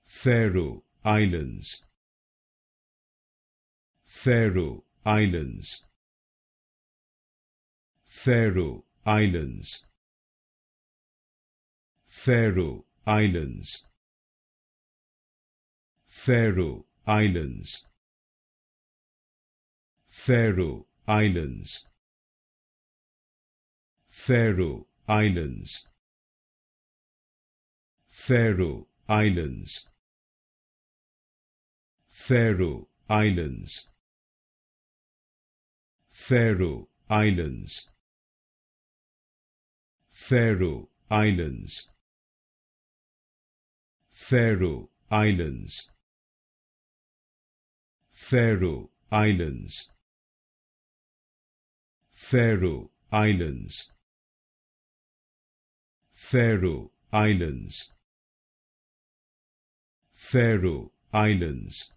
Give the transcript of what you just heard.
Faeroe Islands, Faeroe Islands, Faeroe Islands, Faeroe Islands, Faeroe Islands, Faeroe Islands, Faeroe Islands, Faeroe Islands, Faeroe Islands, Faeroe Islands, Faeroe Islands, Faeroe Islands, Faeroe Islands, Faeroe Islands, Faeroe Islands, Faeroe Islands,